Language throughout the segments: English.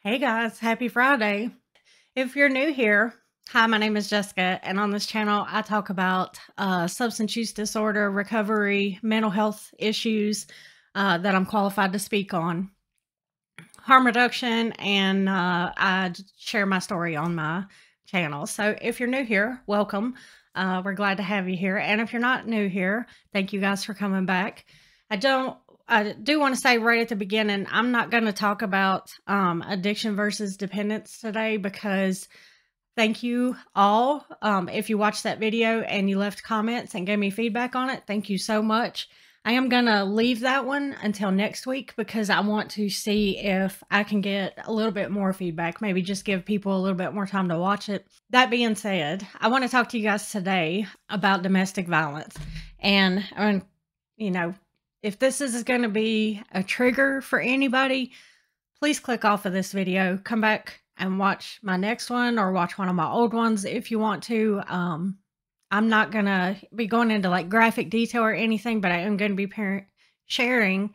Hey guys, happy Friday. If you're new here, hi, my name is Jessica, and on this channel, I talk about substance use disorder, recovery, mental health issues that I'm qualified to speak on, harm reduction, and share my story on my channel. So if you're new here, welcome. We're glad to have you here. And if you're not new here, thank you guys for coming back. I do want to say right at the beginning, I'm not going to talk about addiction versus dependence today because thank you all. If you watched that video and you left comments and gave me feedback on it, thank you so much. I am going to leave that one until next week because I want to see if I can get a little bit more feedback, maybe just give people a little bit more time to watch it. That being said, I want to talk to you guys today about domestic violence. And, you know, if this is going to be a trigger for anybody, please click off of this video, come back and watch my next one or watch one of my old ones if you want to. I'm not going to be going into like graphic detail or anything, but I am going to be sharing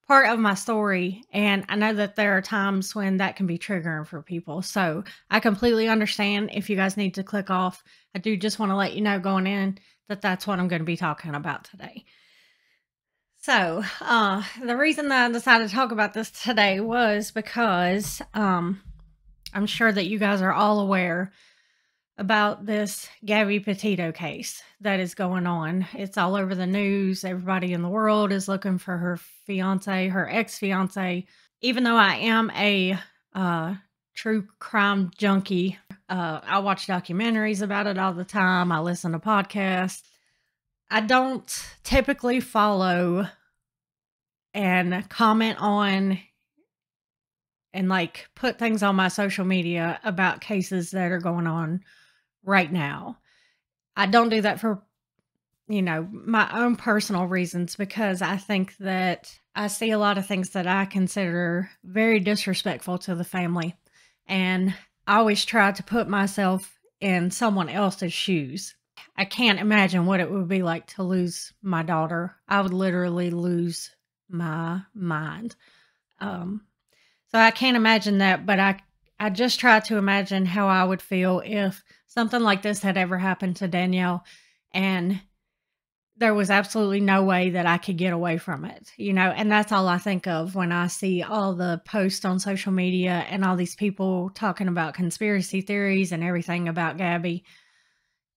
part of my story. And I know that there are times when that can be triggering for people. So I completely understand if you guys need to click off. I do just want to let you know going in that that's what I'm going to be talking about today. So, the reason that I decided to talk about this today was because I'm sure that you guys are all aware about this Gabby Petito case that is going on. It's all over the news. Everybody in the world is looking for her fiance, her ex-fiance. Even though I am a true crime junkie, I watch documentaries about it all the time. I listen to podcasts. I don't typically follow and comment on and like put things on my social media about cases that are going on right now. I don't do that for, my own personal reasons because I think that I see a lot of things that I consider very disrespectful to the family. And I always try to put myself in someone else's shoes. I can't imagine what it would be like to lose my daughter. I would literally lose my mind. So I can't imagine that, but I just try to imagine how I would feel if something like this had ever happened to Danielle and there was absolutely no way that I could get away from it, and that's all I think of when I see all the posts on social media and all these people talking about conspiracy theories and everything about Gabby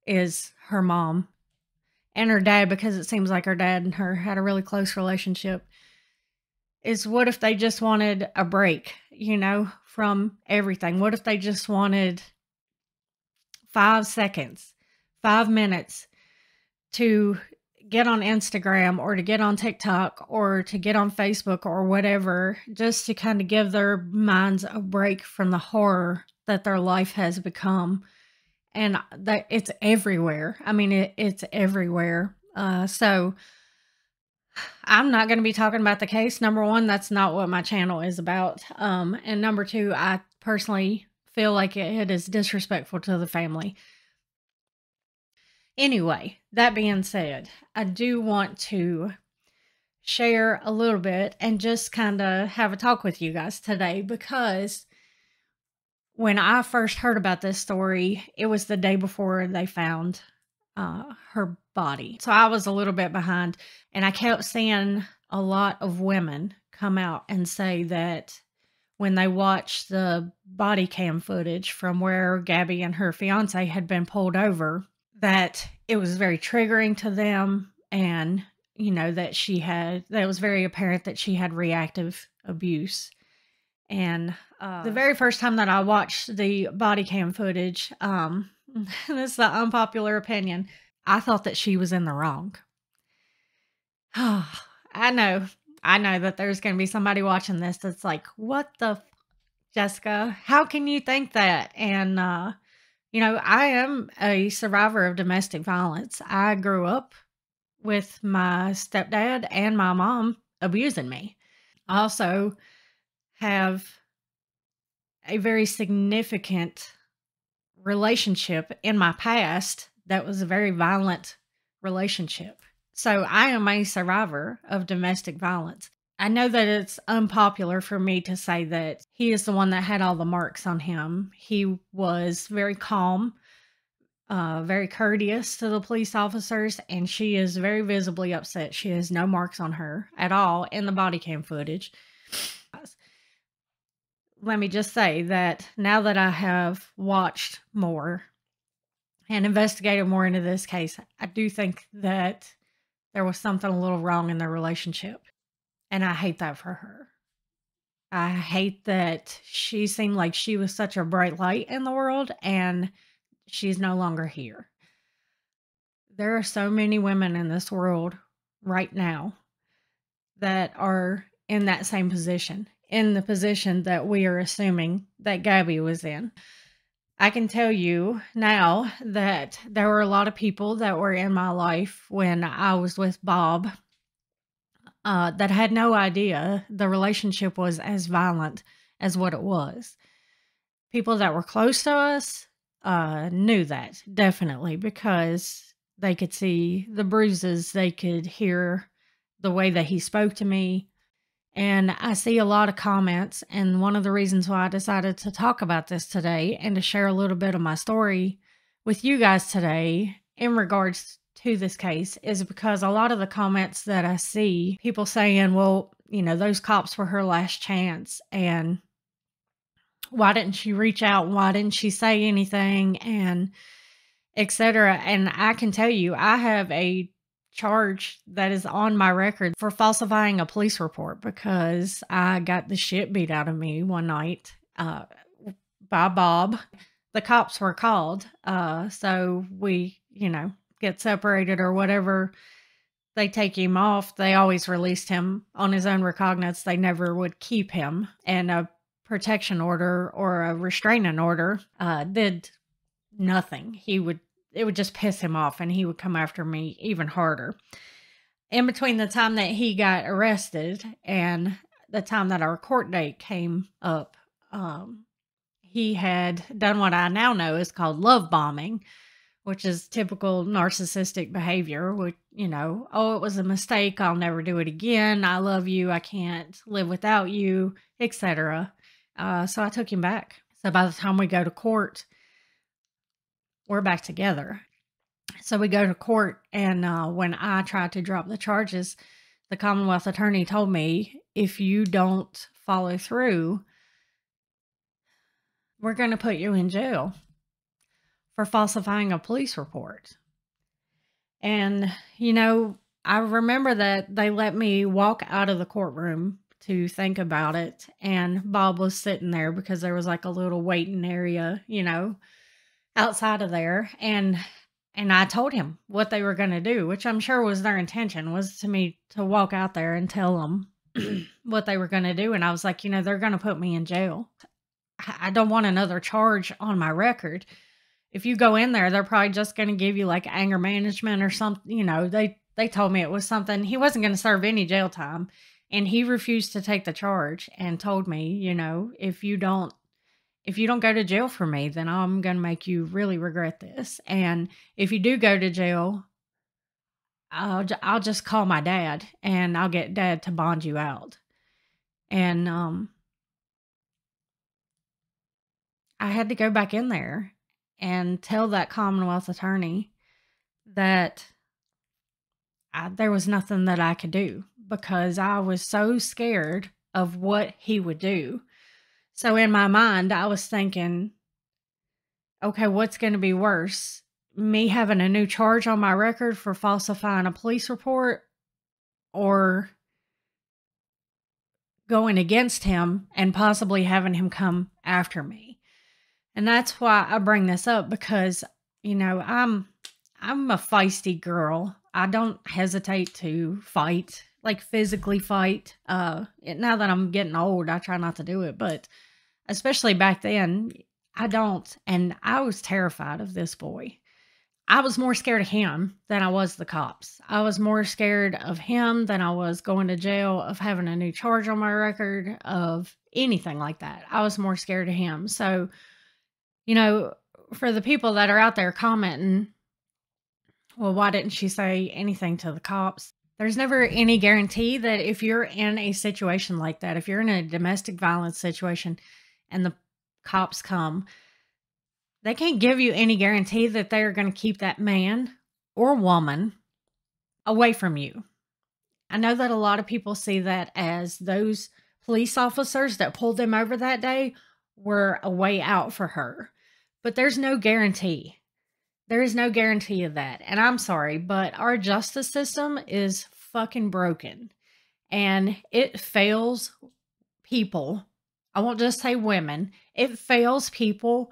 is her mom and her dad, because it seems like her dad and her had a really close relationship. Is what if they just wanted a break, from everything? What if they just wanted 5 seconds, 5 minutes to get on Instagram or to get on TikTok or to get on Facebook or whatever, just to kind of give their minds a break from the horror that their life has become? And that it's everywhere. I mean, it's everywhere. So I'm not going to be talking about the case. Number one, that's not what my channel is about. And number two, I personally feel like it is disrespectful to the family. Anyway, that being said, I do want to share a little bit and just kind of have a talk with you guys today, because when I first heard about this story, it was the day before they found her body. So I was a little bit behind, and I kept seeing a lot of women come out and say that when they watched the body cam footage from where Gabby and her fiance had been pulled over, that it was very triggering to them, and that it was very apparent that she had reactive abuse. And the very first time that I watched the body cam footage, this is the unpopular opinion, I thought that she was in the wrong. I know that there's going to be somebody watching this that's like, what the Jessica, how can you think that? And, I am a survivor of domestic violence. I grew up with my stepdad and my mom abusing me. I also have a very significant relationship in my past that was a very violent relationship. So I am a survivor of domestic violence. I know that it's unpopular for me to say that he is the one that had all the marks on him. He was very calm, very courteous to the police officers, and she is very visibly upset. She has no marks on her at all in the body cam footage. Let me just say that now that I have watched more and investigated more into this case, I do think that there was something a little wrong in their relationship. And I hate that for her. I hate that she seemed like she was such a bright light in the world and she's no longer here. There are so many women in this world right now that are in that same position, in the position that we are assuming that Gabby was in. I can tell you now that there were a lot of people that were in my life when I was with Bob that had no idea the relationship was as violent as what it was. People that were close to us knew that, definitely, because they could see the bruises, they could hear the way that he spoke to me. And I see a lot of comments, and one of the reasons why I decided to talk about this today and to share a little bit of my story with you guys today in regards to this case is because a lot of the comments that I see, people saying, well, those cops were her last chance, and why didn't she reach out? Why didn't she say anything? And etc. And I can tell you, I have a charge that is on my record for falsifying a police report because I got the shit beat out of me one night by Bob. The cops were called. So we, get separated or whatever. They take him off. They always released him on his own recognizance. They never would keep him. And a protection order or a restraining order did nothing. It would just piss him off and he would come after me even harder. In between the time that he got arrested and the time that our court date came up, he had done what I now know is called love bombing, which is typical narcissistic behavior. Which, oh, it was a mistake. I'll never do it again. I love you. I can't live without you, etc. So I took him back. So by the time we go to court, we're back together. So we go to court, and when I tried to drop the charges, the Commonwealth attorney told me, if you don't follow through, we're going to put you in jail for falsifying a police report. And, I remember that they let me walk out of the courtroom to think about it. And Bob was sitting there because there was like a little waiting area, outside of there. And I told him what they were going to do, which I'm sure was their intention, was to walk out there and tell them what they were going to do. And I was like, they're going to put me in jail. I don't want another charge on my record. If you go in there, they're probably just going to give you like anger management or something. They told me it was something. He wasn't going to serve any jail time. And he refused to take the charge and told me, if you don't go to jail for me, then I'm going to make you really regret this. And if you do go to jail, I'll just call my dad and I'll get dad to bond you out. And I had to go back in there and tell that Commonwealth attorney that there was nothing that I could do because I was so scared of what he would do. So in my mind, I was thinking, okay, what's going to be worse? Me having a new charge on my record for falsifying a police report, or going against him and possibly having him come after me? And that's why I bring this up because, I'm a feisty girl. I don't hesitate to fight, like physically fight. Now that I'm getting old, I try not to do it, but especially back then, I don't. And I was terrified of this boy. I was more scared of him than I was the cops. I was more scared of him than I was going to jail, of having a new charge on my record, of anything like that. I was more scared of him. So, for the people that are out there commenting, well, why didn't she say anything to the cops? There's never any guarantee that if you're in a situation like that, if you're in a domestic violence situation and the cops come, they can't give you any guarantee that they're going to keep that man or woman away from you. I know that a lot of people see that as those police officers that pulled them over that day were a way out for her. But there's no guarantee. There is no guarantee of that. And I'm sorry, but our justice system is fucking broken. And it fails people. I won't just say women. It fails people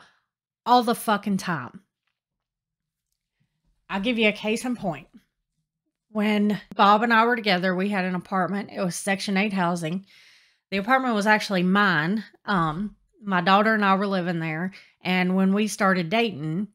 all the fucking time. I'll give you a case in point. When Bob and I were together, we had an apartment. It was Section 8 housing. The apartment was actually mine. My daughter and I were living there. And when we started dating,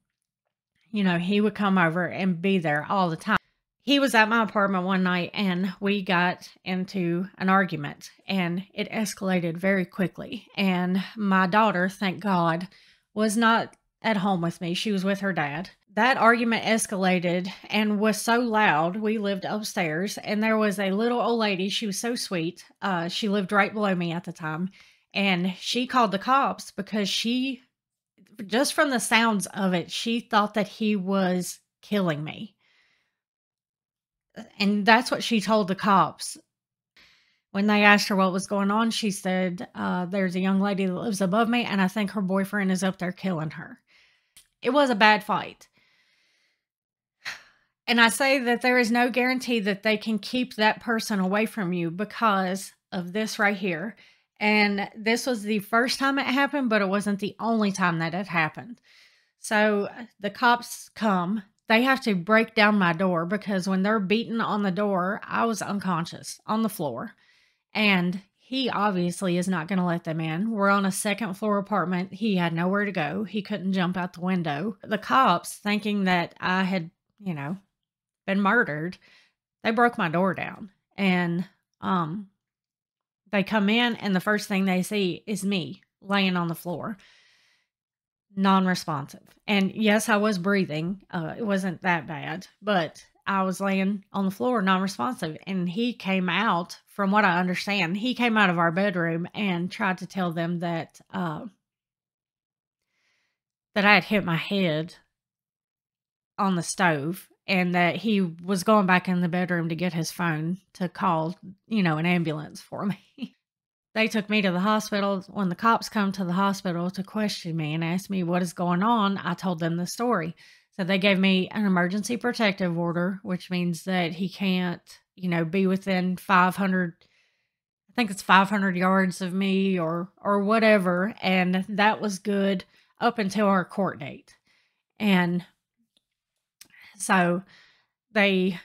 you know, he would come over and be there all the time. He was at my apartment one night and we got into an argument and it escalated very quickly. And my daughter, thank God, was not at home with me. She was with her dad. That argument escalated and was so loud. We lived upstairs and there was a little old lady. She was so sweet. She lived right below me at the time. And she called the cops because she, just from the sounds of it, she thought that he was killing me. And that's what she told the cops. When they asked her what was going on, she said, there's a young lady that lives above me, and I think her boyfriend is up there killing her. It was a bad fight. And I say that there is no guarantee that they can keep that person away from you because of this right here. And this was the first time it happened, but it wasn't the only time that it happened. So the cops come. They have to break down my door because when they're beating on the door, I was unconscious on the floor. And he obviously is not going to let them in. We're on a second floor apartment. He had nowhere to go. He couldn't jump out the window. The cops, thinking that I had, you know, been murdered, they broke my door down. And they come in and the first thing they see is me laying on the floor, non-responsive. And yes, I was breathing. It wasn't that bad, but I was laying on the floor, non-responsive. And he came out, from what I understand, he came out of our bedroom and tried to tell them that that I had hit my head on the stove and that he was going back in the bedroom to get his phone to call, you know, an ambulance for me. They took me to the hospital. When the cops come to the hospital to question me and ask me what is going on, I told them the story. So they gave me an emergency protective order, which means that he can't, you know, be within 500, I think it's 500 yards of me or whatever. And that was good up until our court date. And so they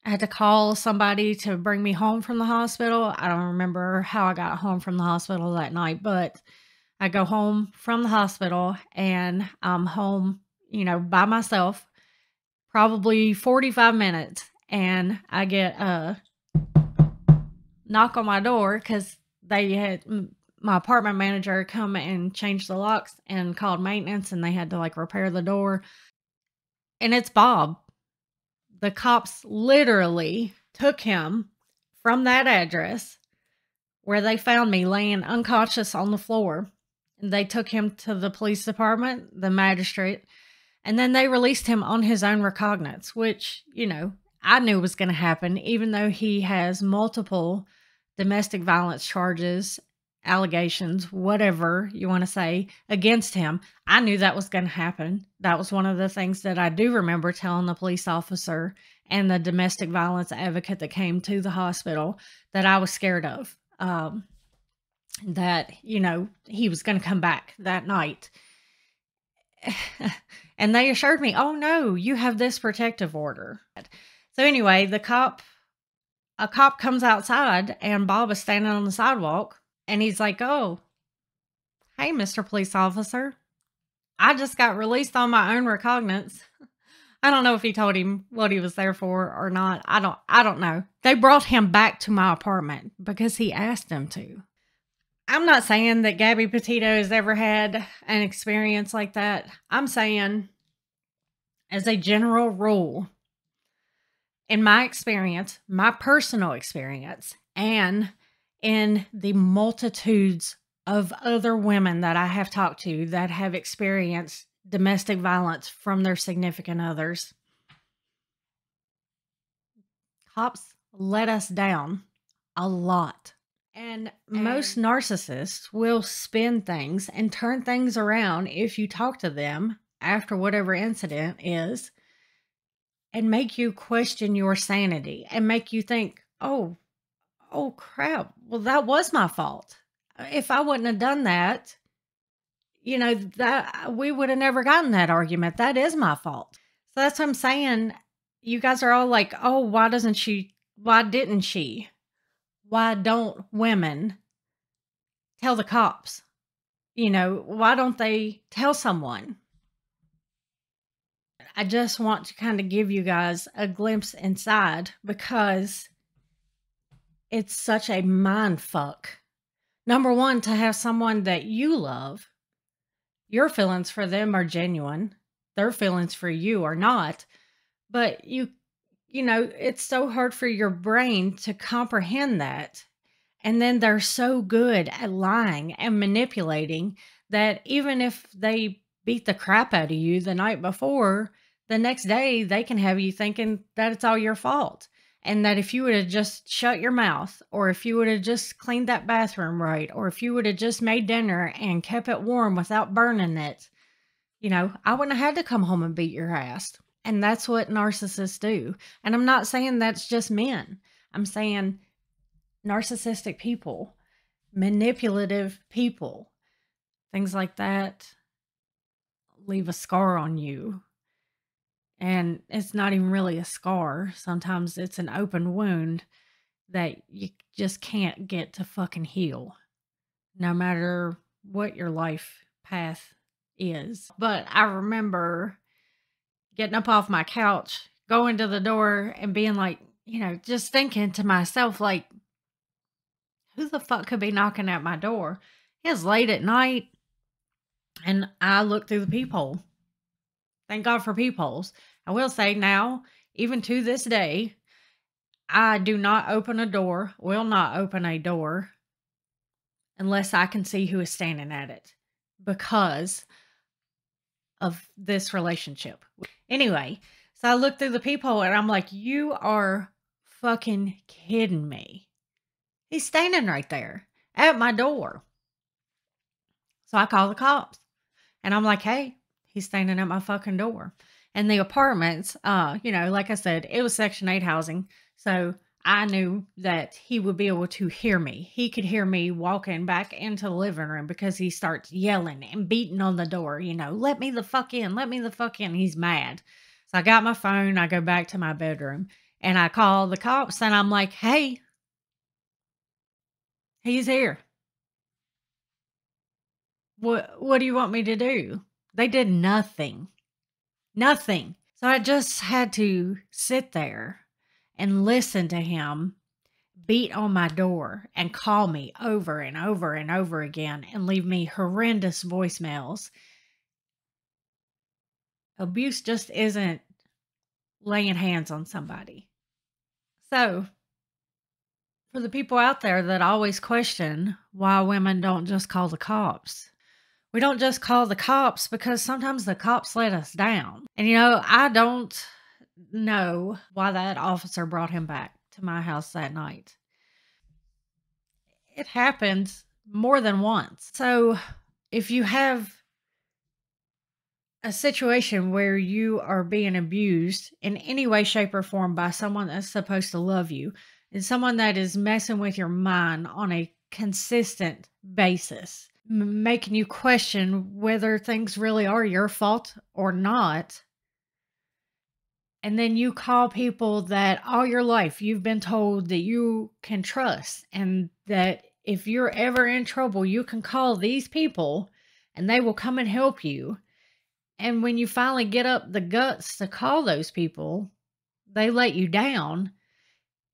had to call somebody to bring me home from the hospital. I don't remember how I got home from the hospital that night, but I go home from the hospital and I'm home, you know, by myself, probably 45 minutes. And I get a knock on my door because they had my apartment manager come and change the locks and called maintenance and they had to like repair the door. And it's Bob. The cops literally took him from that address where they found me laying unconscious on the floor. And they took him to the police department, the magistrate, and then they released him on his own recognizance, which, you know, I knew was going to happen, even though he has multiple domestic violence charges, allegations, whatever you want to say, against him. I knew that was going to happen. That was one of the things that I do remember telling the police officer and the domestic violence advocate that came to the hospital that I was scared of. That, you know, he was going to come back that night. And they assured me, oh no, you have this protective order. So anyway, a cop comes outside and Bob is standing on the sidewalk and he's like, oh, hey, Mr. Police Officer, I just got released on my own recognizance. I don't know if he told him what he was there for or not. I don't know. They brought him back to my apartment because he asked them to. I'm not saying that Gabby Petito has ever had an experience like that. I'm saying, as a general rule, In my experience, my personal experience, and in the multitudes of other women that I have talked to that have experienced domestic violence from their significant others, cops let us down a lot. And most narcissists will spin things and turn things around if you talk to them after whatever incident is and make you question your sanity and make you think, oh crap, well, that was my fault. If I wouldn't have done that, that we would have never gotten that argument. That is my fault. So that's what I'm saying. You guys are all like, oh, why didn't she? Why don't women tell the cops? Why don't they tell someone? I just want to kind of give you guys a glimpse inside because it's such a mind fuck. Number one, to have someone that you love, your feelings for them are genuine. Their feelings for you are not. But it's so hard for your brain to comprehend that. And then they're so good at lying and manipulating that even if they beat the crap out of you the night before, the next day they can have you thinking that it's all your fault. And that if you would have just shut your mouth, or if you would have just cleaned that bathroom right, or if you would have just made dinner and kept it warm without burning it, I wouldn't have had to come home and beat your ass. And that's what narcissists do. And I'm not saying that's just men. I'm saying narcissistic people, manipulative people, things like that leave a scar on you. And it's not even really a scar. Sometimes it's an open wound that you just can't get to fucking heal, no matter what your life path is. But I remember getting up off my couch, going to the door and being like, just thinking to myself, like, who the fuck could be knocking at my door? It was late at night and I looked through the peephole. Thank God for peepholes. I will say now, even to this day, I do not open a door, will not open a door unless I can see who is standing at it because of this relationship. Anyway, so I looked through the peephole and I'm like, you are fucking kidding me. He's standing right there at my door. So I call the cops and I'm like, hey, he's standing at my fucking door. And the apartments, like I said, it was Section 8 housing. So I knew that he would be able to hear me. He could hear me walking back into the living room because he starts yelling and beating on the door, let me the fuck in, let me the fuck in. He's mad. So I got my phone, I go back to my bedroom and I call the cops and I'm like, hey, he's here. What do you want me to do? They did nothing. Nothing. So I just had to sit there and listen to him beat on my door and call me over and over and over again and leave me horrendous voicemails. Abuse just isn't laying hands on somebody. So, for the people out there that always question why women don't just call the cops, we don't just call the cops because sometimes the cops let us down. And I don't know why that officer brought him back to my house that night. It happened more than once. So if you have a situation where you are being abused in any way, shape, or form by someone that's supposed to love you, and someone that is messing with your mind on a consistent basis, making you question whether things really are your fault or not. And then you call people that all your life you've been told that you can trust, and that if you're ever in trouble, you can call these people and they will come and help you. And when you finally get up the guts to call those people, they let you down.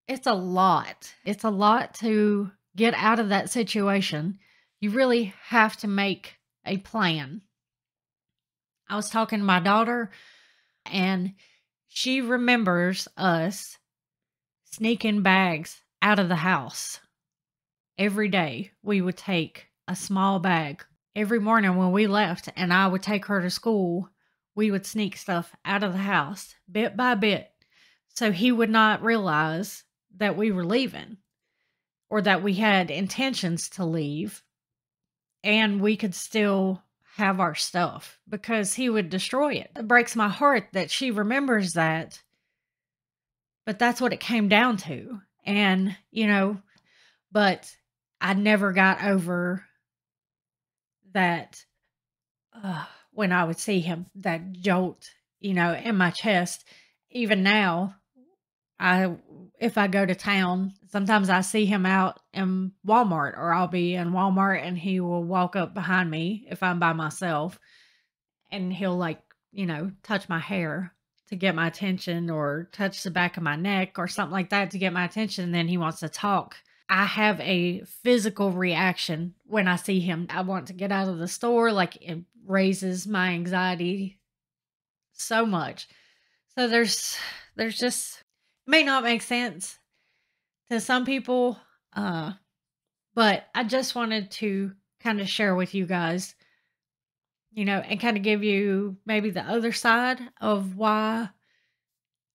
It's a lot. It's a lot to get out of that situation. You really have to make a plan. I was talking to my daughter and she remembers us sneaking bags out of the house. Every day, we would take a small bag. Every morning when we left and I would take her to school, we would sneak stuff out of the house bit by bit so he would not realize that we were leaving or that we had intentions to leave, and we could still have our stuff because he would destroy it. It breaks my heart that she remembers that, but that's what it came down to. And, but I never got over that when I would see him, that jolt, in my chest. Even now, I if I go to town, sometimes I see him out in Walmart, or I'll be in Walmart and he will walk up behind me if I'm by myself, and he'll touch my hair to get my attention, or touch the back of my neck or something like that to get my attention. And then he wants to talk. I have a physical reaction when I see him. I want to get out of the store. Like, it raises my anxiety so much. So there's just, may not make sense to some people, but I just wanted to kind of share with you guys, and kind of give you maybe the other side of why,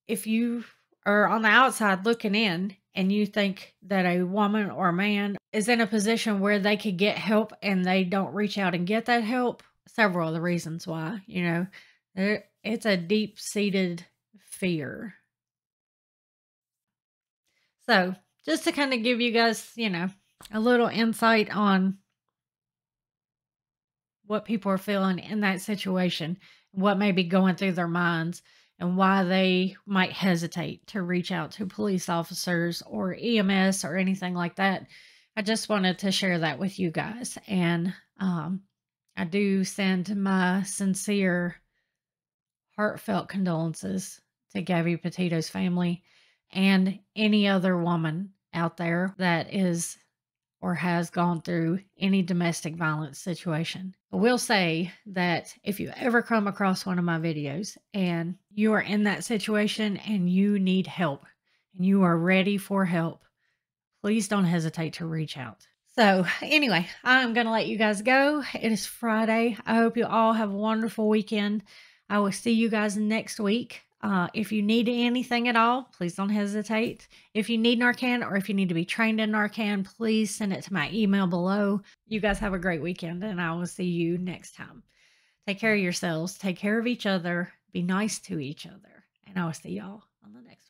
if you are on the outside looking in and you think that a woman or a man is in a position where they could get help and they don't reach out and get that help, several of the reasons why, it's a deep-seated fear. So, just to kind of give you guys, a little insight on what people are feeling in that situation, what may be going through their minds, and why they might hesitate to reach out to police officers or EMS or anything like that. I just wanted to share that with you guys. And I do send my sincere, heartfelt condolences to Gabby Petito's family and any other woman out there that is or has gone through any domestic violence situation. I will say that if you ever come across one of my videos and you are in that situation and you need help and you are ready for help, please don't hesitate to reach out. So anyway, I'm going to let you guys go. It is Friday. I hope you all have a wonderful weekend. I will see you guys next week. If you need anything at all, please don't hesitate. If you need Narcan, or if you need to be trained in Narcan, please send it to my email below. You guys have a great weekend, and I will see you next time. Take care of yourselves. Take care of each other. Be nice to each other. And I will see y'all on the next one.